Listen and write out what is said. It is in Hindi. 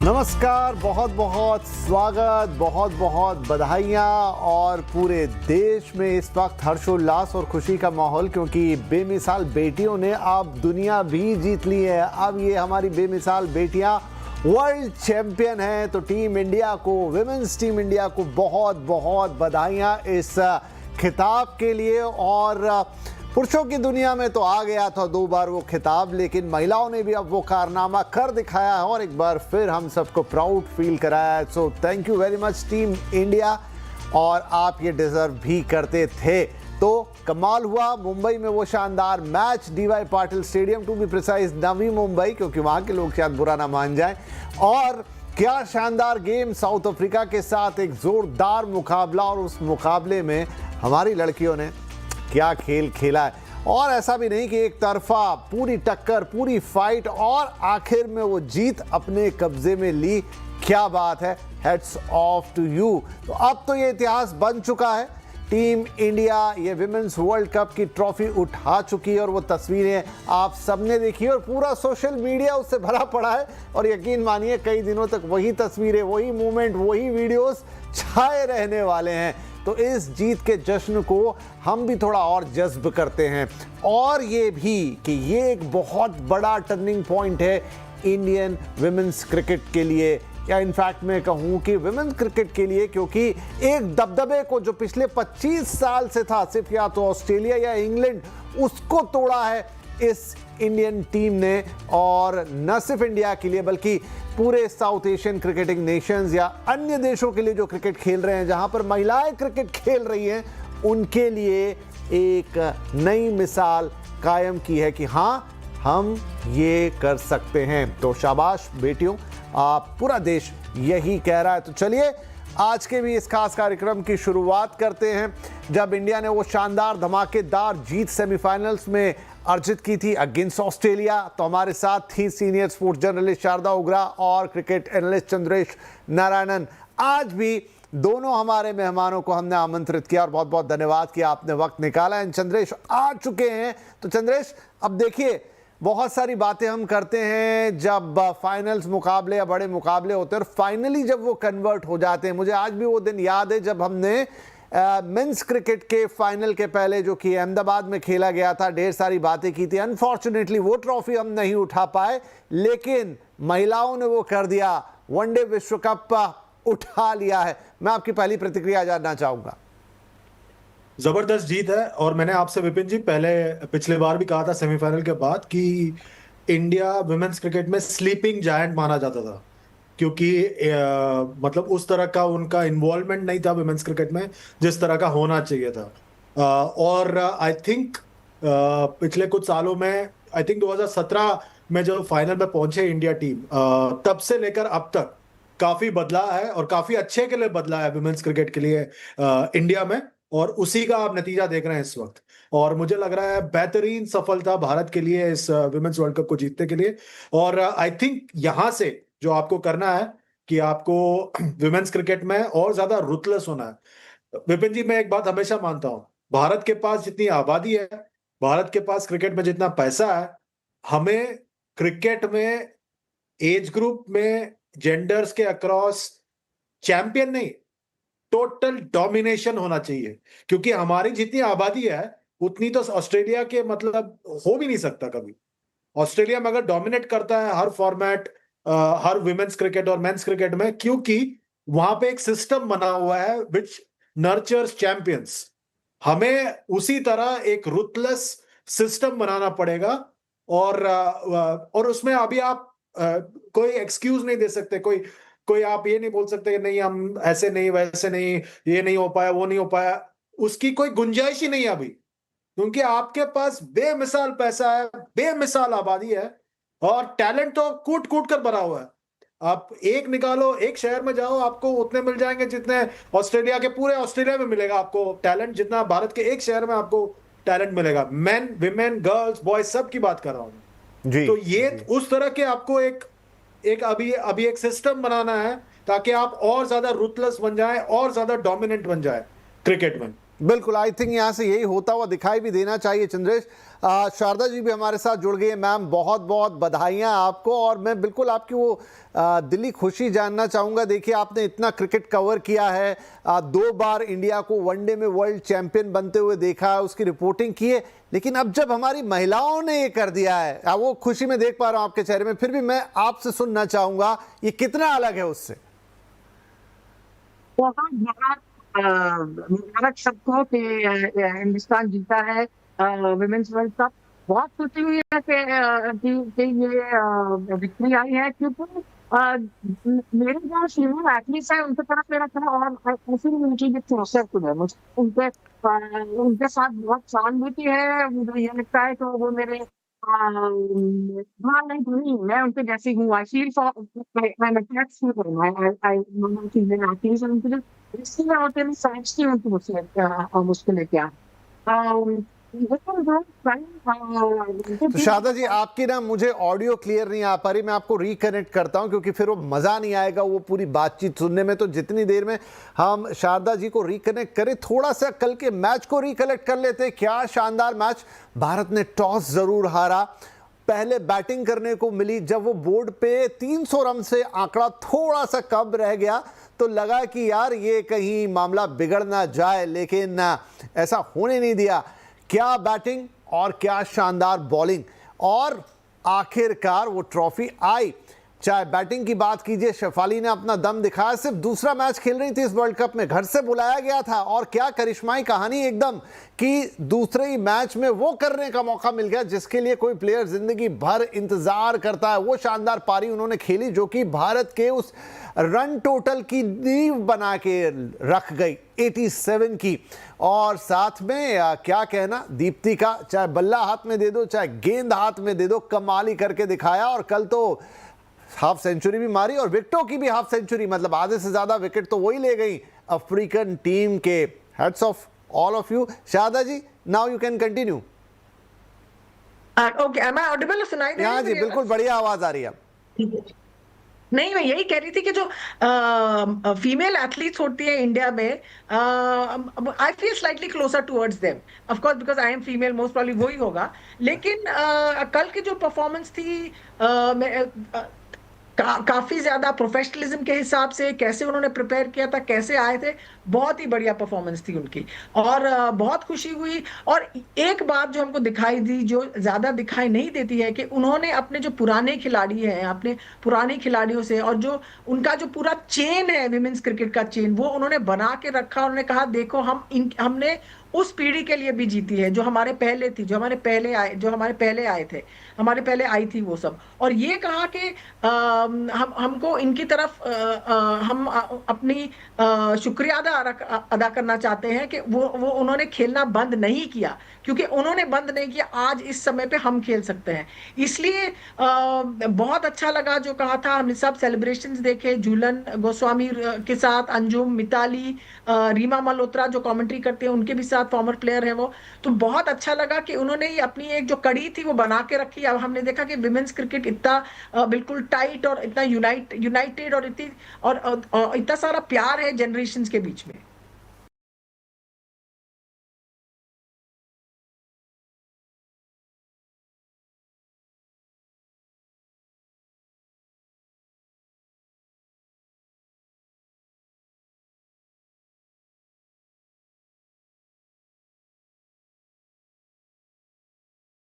नमस्कार, बहुत बहुत स्वागत, बहुत बहुत बधाइयाँ। और पूरे देश में इस वक्त हर्षोल्लास और खुशी का माहौल, क्योंकि बेमिसाल बेटियों ने अब दुनिया भी जीत ली है। अब ये हमारी बेमिसाल बेटियाँ वर्ल्ड चैंपियन हैं। तो टीम इंडिया को, विमेंस टीम इंडिया को बहुत बहुत बधाइयाँ इस खिताब के लिए। और पुरुषों की दुनिया में तो आ गया था 2 बार वो खिताब, लेकिन महिलाओं ने भी अब वो कारनामा कर दिखाया है और एक बार फिर हम सबको प्राउड फील कराया है। So thank you very much team India, और आप ये डिजर्व भी करते थे। तो कमाल हुआ मुंबई में वो शानदार match, DY Patil stadium, to be precise Navi Mumbai, क्योंकि वहाँ के लोग शायद बुरा ना मान जाएं। और क्या शानदार गेम, साउथ अफ्रीका के साथ एक जोरदार मुकाबला, और उस मुकाबले में हमारी लड़कियों ने क्या खेल खेला है। और ऐसा भी नहीं कि एक तरफा, पूरी टक्कर, पूरी फाइट, और आखिर में वो जीत अपने कब्जे में ली। क्या बात है, हेड्स ऑफ टू यू। तो अब तो ये इतिहास बन चुका है, टीम इंडिया ये विमेंस वर्ल्ड कप की ट्रॉफी उठा चुकी है। और वो तस्वीरें आप सबने देखी और पूरा सोशल मीडिया उससे भरा पड़ा है। और यकीन मानिए कई दिनों तक वही तस्वीरें, वही मूवमेंट, वही वीडियोस छाए रहने वाले हैं। तो इस जीत के जश्न को हम भी थोड़ा और जज्ब करते हैं, और ये भी कि ये एक बहुत बड़ा टर्निंग पॉइंट है इंडियन विमेंस क्रिकेट के लिए, या इनफैक्ट मैं कहूँ कि विमेंस क्रिकेट के लिए, क्योंकि एक दबदबे को जो पिछले 25 साल से था, सिर्फ या तो ऑस्ट्रेलिया या इंग्लैंड, उसको तोड़ा है इस इंडियन टीम ने। और न सिर्फ इंडिया के लिए बल्कि पूरे साउथ एशियन क्रिकेटिंग नेशंस या अन्य देशों के लिए जो क्रिकेट खेल रहे हैं, जहां पर महिलाएं क्रिकेट खेल रही हैं, उनके लिए एक नई मिसाल कायम की है कि हाँ, हम ये कर सकते हैं। तो शाबाश बेटियों, आप, पूरा देश यही कह रहा है। तो चलिए आज के भी इस खास कार्यक्रम की शुरुआत करते हैं, जब इंडिया ने वो शानदार धमाकेदार जीत सेमीफाइनल्स में अर्जित की थी अगेंस्ट ऑस्ट्रेलिया। तो हमारे साथ थी सीनियर स्पोर्ट्स जर्नलिस्ट शारदा उग्रा और क्रिकेट एनालिस्ट चंद्रेश नारायणन। आज भी दोनों हमारे मेहमानों को हमने आमंत्रित किया और बहुत बहुत धन्यवाद कि आपने वक्त निकाला। चंद्रेश आ चुके हैं। तो चंद्रेश, अब देखिए, बहुत सारी बातें हम करते हैं जब फाइनल्स मुकाबले या बड़े मुकाबले होते हैं, और फाइनली जब वो कन्वर्ट हो जाते हैं। मुझे आज भी वो दिन याद है जब हमने मेंस क्रिकेट के फाइनल के पहले, जो कि अहमदाबाद में खेला गया था, ढेर सारी बातें की थी। अनफॉर्चुनेटली वो ट्रॉफी हम नहीं उठा पाए, लेकिन महिलाओं ने वो कर दिया, वनडे विश्व कप उठा लिया है। मैं आपकी पहली प्रतिक्रिया जानना चाहूंगा। जबरदस्त जीत है, और मैंने आपसे विपिन जी पिछले बार भी कहा था सेमीफाइनल के बाद कि इंडिया विमेंस क्रिकेट में स्लीपिंग जायंट माना जाता था, क्योंकि मतलब उस तरह का उनका इन्वॉल्वमेंट नहीं था विमेंस क्रिकेट में जिस तरह का होना चाहिए था। और आई थिंक पिछले कुछ सालों में, आई थिंक 2017 में जब फाइनल में पहुंचे इंडिया टीम, तब से लेकर अब तक काफी बदला है, और काफी अच्छे के लिए बदला है विमेंस क्रिकेट के लिए इंडिया में। और उसी का आप नतीजा देख रहे हैं इस वक्त, और मुझे लग रहा है बेहतरीन सफलता भारत के लिए इस विमेंस वर्ल्ड कप को जीतने के लिए। और आई थिंक यहां से जो आपको करना है कि आपको विमेंस क्रिकेट में और ज्यादा रुथलेस होना है। विपिन जी, मैं एक बात हमेशा मानता हूं, भारत के पास जितनी आबादी है, भारत के पास क्रिकेट में जितना पैसा है, हमें क्रिकेट में एज ग्रुप में जेंडर्स के अक्रॉस चैंपियन नहीं, टोटल डोमिनेशन होना चाहिए। क्योंकि हमारी जितनी आबादी है उतनी तो ऑस्ट्रेलिया के मतलब हो भी नहीं सकता कभी। ऑस्ट्रेलिया में अगर डोमिनेट करता है हर फॉर्मेट, हर विमेंस क्रिकेट और मेंस क्रिकेट में, क्योंकि वहां पे एक सिस्टम बना हुआ है विच नर्चर्स चैंपियंस। हमें उसी तरह एक रुथलेस सिस्टम बनाना पड़ेगा, और उसमें अभी आप कोई एक्सक्यूज नहीं दे सकते, कोई आप ये नहीं बोल सकते कि नहीं, हम ऐसे नहीं, वैसे नहीं, ये नहीं हो पाया, वो नहीं हो पाया। उसकी कोई गुंजाइश ही नहीं है अभी, क्योंकि आपके पास बेमिसाल पैसा है, बेमिसाल आबादी है, और टैलेंट तो कूट कूट कर भरा हुआ है। आप एक निकालो, एक शहर में जाओ, आपको उतने मिल जाएंगे जितने ऑस्ट्रेलिया के पूरे ऑस्ट्रेलिया में मिलेगा आपको टैलेंट, जितना भारत के एक शहर में आपको टैलेंट मिलेगा। मेन, विमेन, गर्ल्स, बॉयज, सब की बात कर रहा हूं जी। तो ये जी। उस तरह के आपको एक अभी एक सिस्टम बनाना है, ताकि आप और ज्यादा रुथलेस बन जाएं और ज्यादा डोमिनेंट बन जाए क्रिकेट में। बिल्कुल, आई थिंक यहाँ से यही होता हुआ दिखाई भी देना चाहिए चंद्रेश। शारदा जी भी हमारे साथ जुड़ गई है। मैम, बहुत बहुत बधाइयाँ आपको, और मैं बिल्कुल आपकी वो दिली खुशी जानना चाहूँगा। देखिए, आपने इतना क्रिकेट कवर किया है, 2 बार इंडिया को वनडे में वर्ल्ड चैंपियन बनते हुए देखा है, उसकी रिपोर्टिंग की है, लेकिन अब जब हमारी महिलाओं ने ये कर दिया है, वो खुशी में देख पा रहा हूँ आपके चेहरे में, फिर भी मैं आपसे सुनना चाहूँगा ये कितना अलग है उससे। बहुत बहुत मुबारक सबको कि हिंदुस्तान जीता है विमेंस वर्ल्ड कप। बहुत खुशी हुई है कि ये विक्ट्री आई है, क्योंकि मेरे जो फीमेल एथलीट्स हैं उनकी तरफ मेरा थोड़ा और ऐसी उनकी जो प्रोसेस है, मुझे उनके साथ बहुत सहानुभूति है। मुझे ये लगता है तो वो मेरे हाँ, नहीं, मैं उनके जैसी हूँ। I feel for I am attached to them. I female athletes, और उनकी जो इसलिए होते हैं समझती हूँ कि मुझके लिए क्या लेकिन जो तो शारदा जी, आपकी ना मुझे ऑडियो क्लियर नहीं आ पा रही, मैं आपको रिकनेक्ट करता हूं, क्योंकि फिर वो मज़ा नहीं आएगा वो पूरी बातचीत सुनने में। तो जितनी देर में हम शारदा जी को रिकनेक्ट करें, थोड़ा सा कल के मैच को रिकलेक्ट कर लेते हैं। क्या शानदार मैच! भारत ने टॉस जरूर हारा, पहले बैटिंग करने को मिली। जब वो बोर्ड पे 300 रन से आंकड़ा थोड़ा सा कम रह गया तो लगा कि यार ये कहीं मामला बिगड़ ना जाए, लेकिन ऐसा होने नहीं दिया। क्या बैटिंग और क्या शानदार बॉलिंग, और आखिरकार वो ट्रॉफी आई। चाहे बैटिंग की बात कीजिए, शेफाली ने अपना दम दिखाया। सिर्फ दूसरा मैच खेल रही थी इस वर्ल्ड कप में, घर से बुलाया गया था, और क्या करिश्माई कहानी एकदम कि दूसरे ही मैच में वो करने का मौका मिल गया जिसके लिए कोई प्लेयर जिंदगी भर इंतजार करता है। वो शानदार पारी उन्होंने खेली जो कि भारत के उस रन टोटल की नींव बना के रख गई 87 की। और साथ में क्या कहना दीप्ति का, चाहे बल्ला हाथ में दे दो चाहे गेंद हाथ में दे दो, कमाल ही करके दिखाया। और कल तो हाफ सेंचुरी भी मारी और विकेटों की भी हाफ सेंचुरी, मतलब आधे से ज्यादा विकेट तो वही ले गई अफ्रीकन टीम के। Heads of all of you. Sharda ji, now you can continue. Okay, am I audible? सुनाई दे रही है? हाँ जी, बिल्कुल बढ़िया आवाज आ रही है। नहीं, मैं यही कह रही थी कि जो फीमेल एथलीट्स होती है इंडिया में, I feel slightly closure towards them, of course because I am female, most probably वही होगा। लेकिन कल की जो परफॉर्मेंस थी, काफी ज्यादा प्रोफेशनलिज्म के हिसाब से कैसे उन्होंने प्रिपेयर किया था, कैसे आए थे, बहुत ही बढ़िया परफॉर्मेंस थी उनकी। और बहुत खुशी हुई। और एक बात जो हमको दिखाई दी, जो ज्यादा दिखाई नहीं देती है, कि उन्होंने अपने जो पुराने खिलाड़ी हैं, अपने पुराने खिलाड़ियों से, और जो उनका जो पूरा चेन है विमेंस क्रिकेट का चेन, वो उन्होंने बना के रखा। उन्होंने कहा देखो हमने उस पीढ़ी के लिए भी जीती है जो हमारे पहले थी, जो हमारे पहले आए थे, हमारे पहले आई थी वो सब। और ये कहा कि हमको इनकी तरफ हम अपनी शुक्रिया अदा करना चाहते हैं कि वो उन्होंने खेलना बंद नहीं किया, क्योंकि उन्होंने बंद नहीं किया, आज इस समय पे हम खेल सकते हैं। इसलिए बहुत अच्छा लगा जो कहा था। हमने सब सेलिब्रेशंस देखे, झूलन गोस्वामी के साथ, अंजुम, मिताली, रीमा मल्होत्रा जो कमेंट्री करते हैं उनके भी साथ, फॉर्मर प्लेयर है वो। तो बहुत अच्छा लगा कि उन्होंने ही अपनी एक जो कड़ी थी वो बना के रखी। अब हमने देखा कि विमेंस क्रिकेट इतना बिल्कुल टाइट और इतना यूनाइटेड और इतना सारा प्यार है जनरेशंस के बीच में।